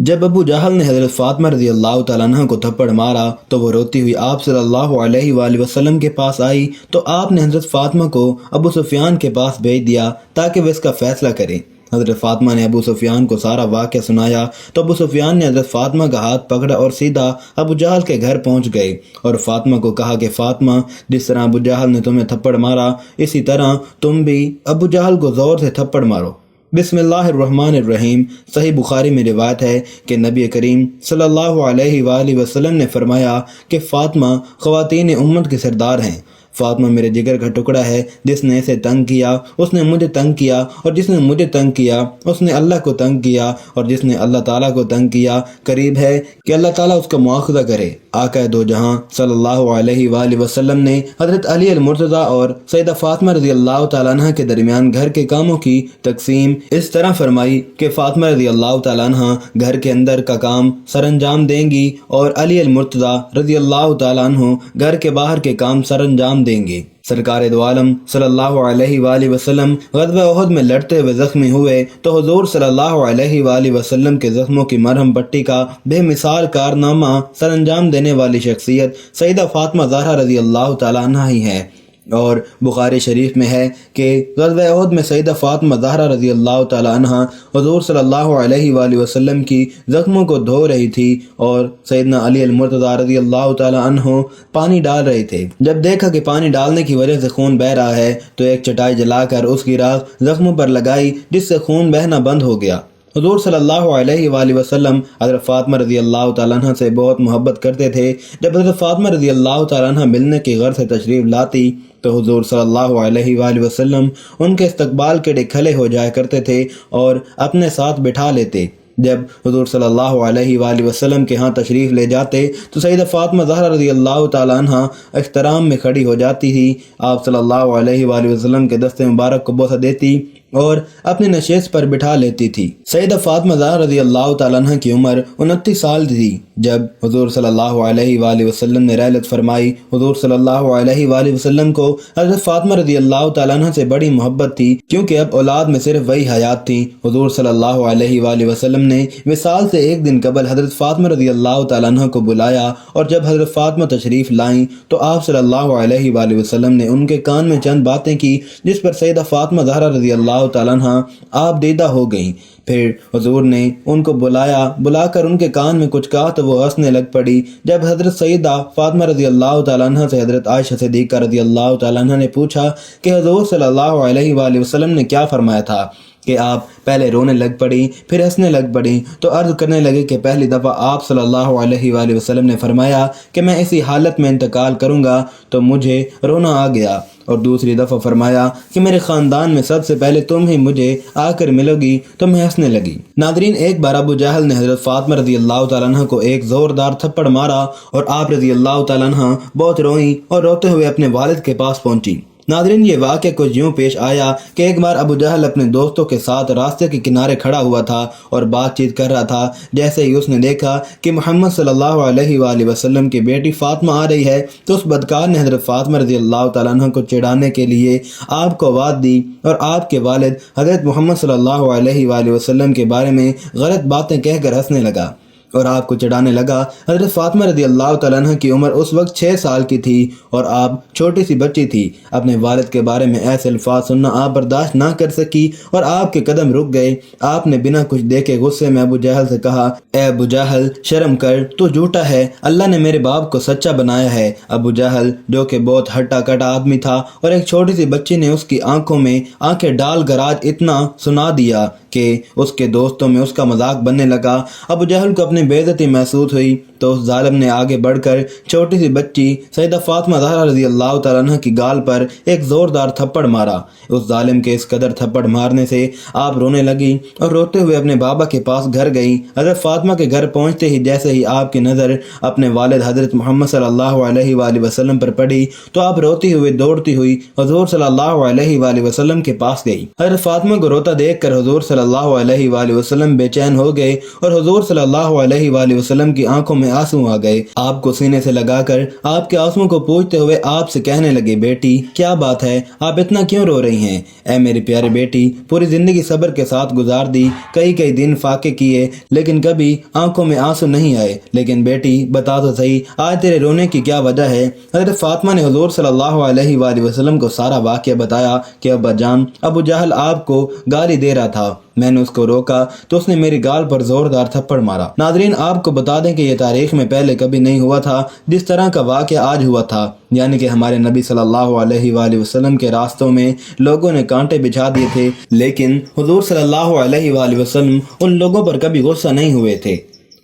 جب ابو جہل نے حضرت فاطمہ رضی اللہ تعالیٰ عنہ کو تھپڑ مارا تو وہ روتی ہوئی آپ صلی اللہ علیہ وآلہ وسلم کے پاس آئی تو آپ نے حضرت فاطمہ کو ابو سفیان کے پاس بھیج دیا تاکہ وہ اس کا فیصلہ کریں۔ حضرت فاطمہ نے ابو سفیان کو سارا واقعہ سنایا تو ابو سفیان نے حضرت فاطمہ کا ہاتھ پکڑا اور سیدھا ابو جہل کے گھر پہنچ گئے اور فاطمہ کو کہا کہ فاطمہ، جس طرح ابو جہل نے تمہیں تھپڑ مارا اسی طرح تم بھی ابو جہل کو زور سے تھپڑ مارو۔ بسم اللہ الرحمن الرحیم۔ صحیح بخاری میں روایت ہے کہ نبی کریم صلی اللہ علیہ وآلہ وسلم نے فرمایا کہ فاطمہ خواتین امت کے سردار ہیں۔ فاطمہ میرے جگر کا ٹکڑا ہے، جس نے اسے تنگ کیا اس نے مجھے تنگ کیا، اور جس نے مجھے تنگ کیا اس نے اللہ کو تنگ کیا، اور جس نے اللہ تعالیٰ کو تنگ کیا قریب ہے کہ اللہ تعالیٰ اس کا مواخذہ کرے۔ آقا دو جہاں صلی اللہ علیہ وآلہ وسلم نے حضرت علی المرتضیٰ اور سیدہ فاطمہ رضی اللہ تعالیٰ عنہ کے درمیان گھر کے کاموں کی تقسیم اس طرح فرمائی کہ فاطمہ رضی اللہ تعالیٰ عنہ گھر کے اندر کا کام سر انجام دیں گی اور علی المرتضیٰ رضی اللہ تعالیٰ عنہ گھر کے باہر کے کام سر انجام دیں گے۔ سرکار دو عالم صلی اللہ علیہ وآلہ وسلم غزوہ احد میں لڑتے ہوئے زخمی ہوئے تو حضور صلی اللہ علیہ وآلہ وسلم کے زخموں کی مرہم پٹی کا بے مثال کارنامہ سر انجام دینے والی شخصیت سیدہ فاطمہ زہرا رضی اللہ تعالیٰ عنہ ہی ہے، اور بخاری شریف میں ہے کہ غزوہ احد میں سیدہ فاطمہ زہرا رضی اللہ تعالیٰ عنہ حضور صلی اللہ علیہ وآلہ وسلم کی زخموں کو دھو رہی تھی اور سیدنا علی المرتضیٰ رضی اللہ تعالیٰ عنہ پانی ڈال رہے تھے۔ جب دیکھا کہ پانی ڈالنے کی وجہ سے خون بہہ رہا ہے تو ایک چٹائی جلا کر اس کی راکھ زخموں پر لگائی، جس سے خون بہنا بند ہو گیا۔ حضور صلی اللہ علیہ وآلہ وسلم حضرت فاطمہ رضی اللہ تعالیٰ عنہ سے بہت محبت کرتے تھے۔ جب حضرت فاطمہ رضی اللہ تعالیٰ عنہ ملنے کی غرض سے تشریف لاتی تو حضور صلی اللہ علیہ وآلہ وسلم ان کے استقبال کے لیے کھڑے ہو جایا کرتے تھے اور اپنے ساتھ بٹھا لیتے۔ جب حضور صلی اللہ علیہ وآلہ وسلم کے ہاں تشریف لے جاتے تو سیدہ فاطمہ زہرا رضی اللہ تعالیٰ عنہ احترام میں کھڑی ہو جاتی تھی۔ آپ صلی اللہ علیہ وآلہ وسلم کے دست مبارک کو بوسہ دیتی اور اپنی نشست پر بٹھا لیتی تھی۔ سیدہ فاطمہ زہرا رضی اللہ تعالیٰ عنہ کی عمر 29 سال تھی جب حضور صلی اللہ علیہ وآلہ وسلم نے رحلت فرمائی۔ حضور صلی اللہ علیہ وآلہ وسلم کو حضرت فاطمہ رضی اللہ تعالیٰ عنہ سے بڑی محبت تھی، کیونکہ اب اولاد میں صرف وہی حیات تھی۔ حضور صلی اللہ علیہ وآلہ وسلم نے وصال سے ایک دن قبل حضرت فاطمہ رضی اللہ تعالیٰ عنہ کو بلایا، اور جب حضرت فاطمہ تشریف لائیں تو آپ صلی اللہ علیہ وآلہ وسلم نے ان کے کان میں چند باتیں کی، جس پر سیدہ فاطمہ زہرا رضی اللہ تعالیٰ عنہ آپ دیدہ ہو گئیں۔ پھر حضور نے ان کو بلا کر ان کے کان میں کچھ کہا تو وہ ہنسنے لگ پڑی۔ جب حضرت سیدہ فاطمہ رضی اللہ تعالیٰ عنہ سے حضرت عائشہ صدیقہ رضی اللہ تعالیٰ عنہ نے پوچھا کہ حضور صلی اللہ علیہ وآلہ وسلم نے کیا فرمایا تھا کہ آپ پہلے رونے لگ پڑی پھر ہنسنے لگ پڑی، تو عرض کرنے لگے کہ پہلی دفعہ آپ صلی اللہ علیہ وآلہ وسلم نے فرمایا کہ میں اسی حالت میں انتقال کروں گا تو مجھے رونا آ گیا، اور دوسری دفعہ فرمایا کہ میرے خاندان میں سب سے پہلے تم ہی مجھے آ کر ملو گی تو میں ہنسنے لگی۔ ناظرین، ایک بار ابو جہل نے حضرت فاطمہ رضی اللہ تعالیٰ عنہ کو ایک زوردار تھپڑ مارا اور آپ رضی اللہ تعالیٰ عنہ بہت روئیں اور روتے ہوئے اپنے والد کے پاس پہنچی۔ ناظرین، یہ واقعہ کچھ یوں پیش آیا کہ ایک بار ابو جہل اپنے دوستوں کے ساتھ راستے کے کنارے کھڑا ہوا تھا اور بات چیت کر رہا تھا۔ جیسے ہی اس نے دیکھا کہ محمد صلی اللہ علیہ وآلہ وسلم کی بیٹی فاطمہ آ رہی ہے تو اس بدکار نے حضرت فاطمہ رضی اللہ تعالیٰ عنہ کو چڑھانے کے لیے آپ کو آواز دی، اور آپ کے والد حضرت محمد صلی اللہ علیہ وآلہ وسلم کے بارے میں غلط باتیں کہہ کر ہنسنے لگا اور آپ کو چڑھانے لگا۔ حضرت فاطمہ رضی اللہ تعالیٰ عنہ کی عمر اس وقت 6 سال کی تھی اور آپ چھوٹی سی بچی تھی۔ اپنے والد کے بارے میں ایسے الفاظ سننا آپ برداشت نہ کر سکی اور آپ کے قدم رک گئے۔ آپ نے بنا کچھ دیکھے غصے میں ابو جہل سے کہا، اے ابو جہل، شرم کر، تو جھوٹا ہے، اللہ نے میرے باپ کو سچا بنایا ہے۔ ابو جہل، جو کہ بہت ہٹا کٹا آدمی تھا، اور ایک چھوٹی سی بچی نے اس کی آنکھوں میں آنکھیں ڈال کر آج اتنا سنا دیا کہ اس کے دوستوں میں اس کا مذاق بننے لگا۔ ابو جہل کو اپنی بے عزتی محسوس ہوئی تو اس ظالم نے آگے بڑھ کر چھوٹی سی بچی سیدہ فاطمہ زہرا رضی اللہ تعالیٰ عنہ کی گال پر ایک زوردار تھپڑ مارا۔ اس ظالم کے اس قدر تھپڑ مارنے سے آپ رونے لگی اور روتے ہوئے اپنے بابا کے پاس گھر گئی۔ حضرت فاطمہ کے گھر پہنچتے ہی جیسے ہی آپ کی نظر اپنے والد حضرت محمد صلی اللہ علیہ وآلہ وسلم پر پڑی تو آپ روتی ہوئی دوڑتی ہوئی حضور صلی اللہ علیہ وآلہ وسلم کے پاس گئی۔ حضرت فاطمہ کو روتا دیکھ کر حضور صلی اللہ علیہ وآلہ وسلم بے چین ہو گئے اور حضور صلی اللہ علیہ وآلہ وسلم کی آنکھوں میں آنسو آ گئے۔ آپ کو سینے سے لگا کر آپ کے آنسوؤں کو پوچھتے ہوئے آپ سے کہنے لگے، بیٹی کیا بات ہے، آپ اتنا کیوں رو رہی ہیں؟ اے میری پیاری بیٹی، پوری زندگی صبر کے ساتھ گزار دی، کئی دن فاقے کیے، لیکن کبھی آنکھوں میں آنسو نہیں آئے، لیکن بیٹی بتا تو صحیح آج تیرے رونے کی کیا وجہ ہے؟ حضرت فاطمہ نے حضور صلی اللہ علیہ وآلہ وسلم کو سارا واقعہ بتایا کہ ابا جان، ابو جہل آپ کو گالی دے رہا تھا، میں نے اس کو روکا تو اس نے میری گال پر زوردار تھپڑ مارا۔ ناظرین، آپ کو بتا دیں کہ یہ تاریخ میں پہلے کبھی نہیں ہوا تھا جس طرح کا واقعہ آج ہوا تھا، یعنی کہ ہمارے نبی صلی اللہ علیہ وآلہ وسلم کے راستوں میں لوگوں نے کانٹے بچھا دیے تھے، لیکن حضور صلی اللہ علیہ وآلہ وسلم ان لوگوں پر کبھی غصہ نہیں ہوئے تھے۔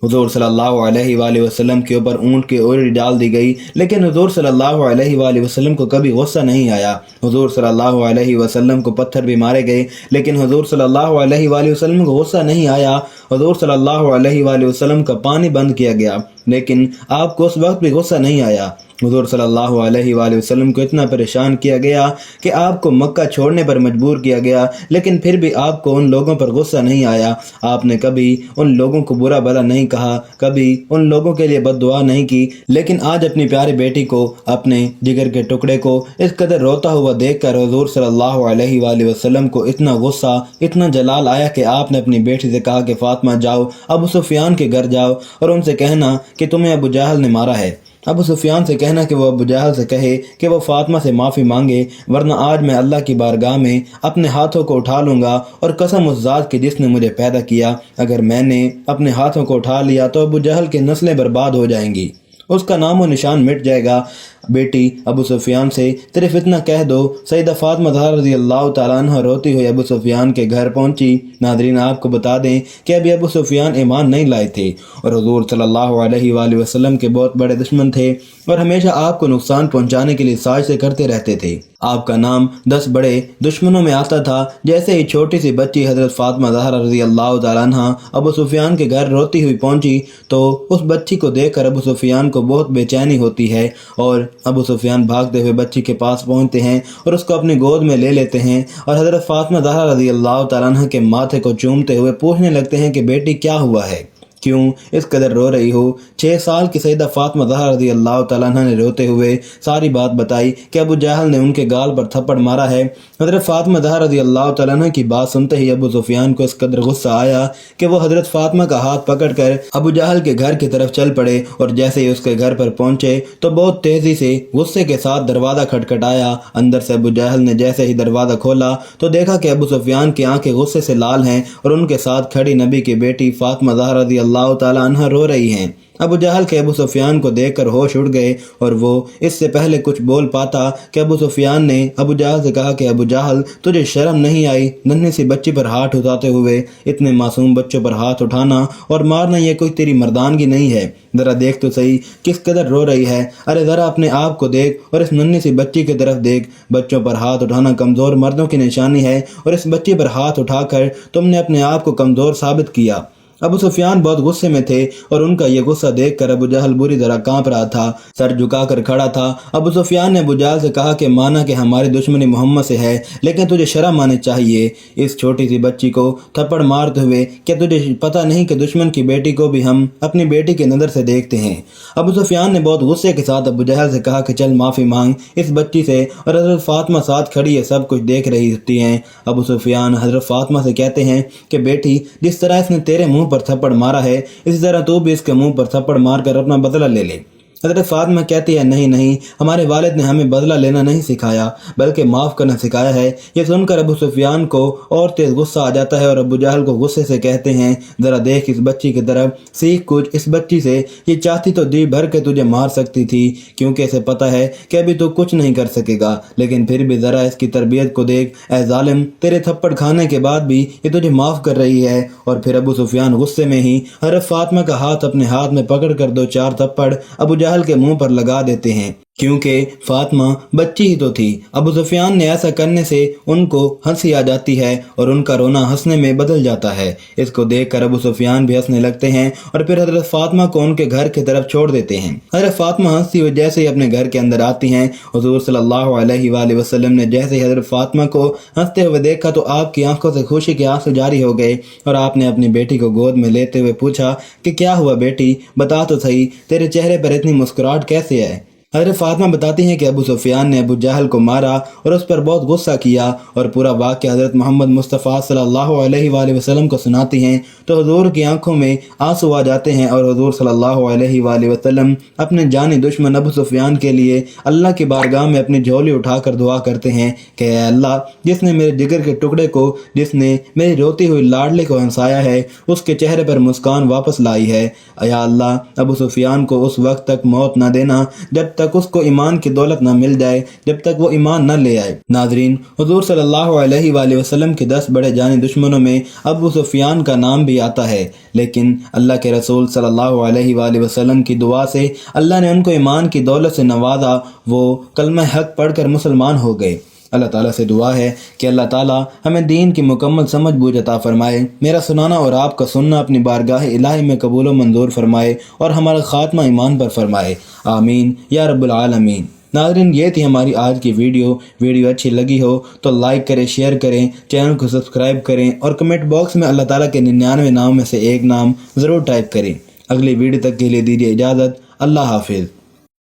حضور صلی اللہ علیہ وآلہ وسلم کے اوپر اونٹ کی اوڑی ڈال دی گئی، لیکن حضور صلی اللہ علیہ وآلہ وسلم کو کبھی غصہ نہیں آیا۔ حضور صلی اللہ علیہ وسلم کو پتھر بھی مارے گئے، لیکن حضور صلی اللہ علیہ وآلہ وسلم کو غصہ نہیں آیا۔ حضور صلی اللہ علیہ وآلہ وسلم کا پانی بند کیا گیا، لیکن آپ کو اس وقت بھی غصہ نہیں آیا۔ حضور صلی اللہ علیہ وآلہ وسلم کو اتنا پریشان کیا گیا کہ آپ کو مکہ چھوڑنے پر مجبور کیا گیا، لیکن پھر بھی آپ کو ان لوگوں پر غصہ نہیں آیا۔ آپ نے کبھی ان لوگوں کو برا بھلا نہیں کہا، کبھی ان لوگوں کے لیے بد دعا نہیں کی، لیکن آج اپنی پیاری بیٹی کو، اپنے جگر کے ٹکڑے کو اس قدر روتا ہوا دیکھ کر حضور صلی اللہ علیہ وآلہ وسلم کو اتنا غصہ، اتنا جلال آیا کہ آپ نے اپنی بیٹی سے کہا کہ فاطمہ جاؤ، ابو سفیان کے گھر جاؤ اور ان سے کہنا کہ تمہیں ابو جہل نے مارا ہے۔ ابو سفیان سے کہنا کہ وہ ابو جہل سے کہے کہ وہ فاطمہ سے معافی مانگے، ورنہ آج میں اللہ کی بارگاہ میں اپنے ہاتھوں کو اٹھا لوں گا، اور قسم اس ذات کی جس نے مجھے پیدا کیا، اگر میں نے اپنے ہاتھوں کو اٹھا لیا تو ابو جہل کی نسلیں برباد ہو جائیں گی، اس کا نام و نشان مٹ جائے گا۔ بیٹی ابو سفیان سے صرف اتنا کہہ دو۔ سیدہ فاطمہ زہرا رضی اللہ تعالیٰ عنہ روتی ہوئی ابو سفیان کے گھر پہنچی۔ ناظرین، آپ کو بتا دیں کہ ابھی ابو سفیان ایمان نہیں لائے تھے اور حضور صلی اللہ علیہ وآلہ وسلم کے بہت بڑے دشمن تھے، اور ہمیشہ آپ کو نقصان پہنچانے کے لیے سازشیں کرتے رہتے تھے۔ آپ کا نام 10 بڑے دشمنوں میں آتا تھا۔ جیسے ہی چھوٹی سی بچی حضرت فاطمہ زہرا رضی اللہ تعالیٰ عنہ ابو سفیان کے گھر روتی ہوئی پہنچی تو اس بچی کو دیکھ کر ابو سفیان کو بہت بے چینی ہوتی ہے، اور ابو سفیان بھاگتے ہوئے بچی کے پاس پہنچتے ہیں اور اس کو اپنی گود میں لے لیتے ہیں، اور حضرت فاطمہ زہرا رضی اللہ تعالیٰ عنہ کے ماتھے کو چومتے ہوئے پوچھنے لگتے ہیں کہ بیٹی کیا ہوا ہے، کیوں اس قدر رو رہی ہو؟ 6 سال کی سیدہ فاطمہ زہرا رضی اللہ تعالیٰ عنہ نے روتے ہوئے ساری بات بتائی کہ ابو جہل نے ان کے گال پر تھپڑ مارا ہے۔ حضرت فاطمہ زہرا رضی اللہ تعالیٰ عنہ کی بات سنتے ہی ابو سفیان کو اس قدر غصہ آیا کہ وہ حضرت فاطمہ کا ہاتھ پکڑ کر ابو جہل کے گھر کی طرف چل پڑے، اور جیسے ہی اس کے گھر پر پہنچے تو بہت تیزی سے غصے کے ساتھ دروازہ کھٹکھٹایا۔ اندر سے ابو جہل نے جیسے ہی دروازہ کھولا تو دیکھا کہ ابو سفیان کی آنکھیں غصے سے لال ہیں، اور ان کے ساتھ کھڑی نبی کی بیٹی فاطمہ زہرا رضی اللہ تعالیٰ عنہ رو رہی ہیں۔ ابو جہل کے ابو سفیان کو دیکھ کر ہوش اڑ گئے، اور وہ اس سے پہلے کچھ بول پاتا کہ ابو سفیان نے ابو جہل سے کہا کہ ابو جہل، تجھے شرم نہیں آئی ننھی سی بچی پر ہاتھ اٹھاتے ہوئے؟ اتنے معصوم بچوں پر ہاتھ اٹھانا اور مارنا یہ کوئی تیری مردانگی نہیں ہے، ذرا دیکھ تو صحیح کس قدر رو رہی ہے، ارے ذرا اپنے آپ کو دیکھ اور اس ننھی سی بچی کی طرف دیکھ۔ بچوں پر ہاتھ اٹھانا کمزور مردوں کی نشانی ہے، اور اس بچی پر ہاتھ اٹھا کر تم نے اپنے آپ کو کمزور ثابت کیا۔ ابو سفیان بہت غصے میں تھے، اور ان کا یہ غصہ دیکھ کر ابو جہل بری طرح کانپ رہا تھا، سر جھکا کر کھڑا تھا۔ ابو سفیان نے ابو جہل سے کہا کہ مانا کہ ہماری دشمنی محمد سے ہے، لیکن تجھے شرم آنی چاہیے اس چھوٹی سی بچی کو تھپڑ مارتے ہوئے، کیا تجھے پتہ نہیں کہ دشمن کی بیٹی کو بھی ہم اپنی بیٹی کی نظر سے دیکھتے ہیں؟ ابو سفیان نے بہت غصے کے ساتھ ابو جہل سے کہا کہ چل معافی مانگ اس بچی سے، اور حضرت فاطمہ ساتھ کھڑی ہے، سب کچھ دیکھ رہی ہوتی ہیں۔ ابو سفیان حضرت فاطمہ سے کہتے ہیں کہ بیٹی، جس طرح اس نے تیرے منہ پر تھپڑ مارا ہے، اسی طرح تو بھی اس کے منہ پر تھپڑ مار کر اپنا بدلہ لے لے۔ حضرت فاطمہ کہتی ہے نہیں، ہمارے والد نے ہمیں بدلہ لینا نہیں سکھایا بلکہ معاف کرنا سکھایا ہے۔ یہ سن کر ابو سفیان کو اور تیز غصہ آ جاتا ہے، اور ابو جہل کو غصے سے کہتے ہیں ذرا دیکھ اس بچی کی طرف، سیکھ کچھ اس بچی سے، یہ چاہتی تو جی بھر کے تجھے مار سکتی تھی، کیونکہ اسے پتہ ہے کہ ابھی تو کچھ نہیں کر سکے گا، لیکن پھر بھی ذرا اس کی تربیت کو دیکھ، اے ظالم، تیرے تھپڑ کھانے کے بعد بھی یہ تجھے معاف کر رہی ہے۔ اور پھر ابو سفیان غصے میں ہی حضرت فاطمہ کا ہاتھ اپنے ہاتھ میں پکڑ کر 2-4 تھپڑ ابو جہل کے منہ پر لگا دیتے ہیں۔ کیونکہ فاطمہ بچی ہی تو تھی۔ ابو سفیان نے ایسا کرنے سے ان کو ہنسی آ جاتی ہے اور ان کا رونا ہنسنے میں بدل جاتا ہے۔ اس کو دیکھ کر ابو سفیان بھی ہنسنے لگتے ہیں اور پھر حضرت فاطمہ کو ان کے گھر کی طرف چھوڑ دیتے ہیں۔ حضرت فاطمہ ہنستی ہوئی جیسے ہی اپنے گھر کے اندر آتی ہیں، حضور صلی اللہ علیہ وآلہ وسلم نے جیسے ہی حضرت فاطمہ کو ہنستے ہوئے دیکھا تو آپ کی آنکھوں سے خوشی کے آنسو جاری ہو گئے اور آپ نے اپنی بیٹی کو گود میں لیتے ہوئے پوچھا کہ کیا ہوا بیٹی، بتا تو صحیح، تیرے چہرے پر اتنی مسکراہٹ کیسے ہے؟ حضرت فاطمہ بتاتی ہیں کہ ابو سفیان نے ابو جہل کو مارا اور اس پر بہت غصہ کیا اور پورا واقعہ حضرت محمد مصطفیٰ صلی اللہ علیہ وآلہ وسلم کو سناتی ہیں تو حضور کی آنکھوں میں آنسو آ جاتے ہیں اور حضور صلی اللہ علیہ وآلہ وسلم اپنے جانی دشمن ابو سفیان کے لیے اللہ کی بارگاہ میں اپنی جھولی اٹھا کر دعا کرتے ہیں کہ اے اللہ، جس نے میرے جگر کے ٹکڑے کو، جس نے میری روتی ہوئی لاڈلی کو ہنسایا ہے، اس کے چہرے پر مسکان واپس لائی ہے، یا اللہ ابو سفیان کو اس وقت تک موت نہ دینا جب تک اس کو ایمان کی دولت نہ مل جائے، جب تک وہ ایمان نہ لے آئے۔ ناظرین، حضور صلی اللہ علیہ وآلہ وسلم کے 10 بڑے جانی دشمنوں میں ابو سفیان کا نام بھی آتا ہے، لیکن اللہ کے رسول صلی اللہ علیہ وآلہ وسلم کی دعا سے اللہ نے ان کو ایمان کی دولت سے نوازا، وہ کلمہ حق پڑھ کر مسلمان ہو گئے۔ اللہ تعالیٰ سے دعا ہے کہ اللہ تعالیٰ ہمیں دین کی مکمل سمجھ بوجھ عطا فرمائے، میرا سنانا اور آپ کا سننا اپنی بارگاہ الہی میں قبول و منظور فرمائے اور ہمارا خاتمہ ایمان پر فرمائے، آمین یا رب العالمین۔ ناظرین، یہ تھی ہماری آج کی ویڈیو اچھی لگی ہو تو لائک کریں، شیئر کریں، چینل کو سبسکرائب کریں اور کمنٹ باکس میں اللہ تعالیٰ کے 99 نام میں سے ایک نام ضرور ٹائپ کریں۔ اگلی ویڈیو تک کے لیے دیجیے اجازت، اللہ حافظ۔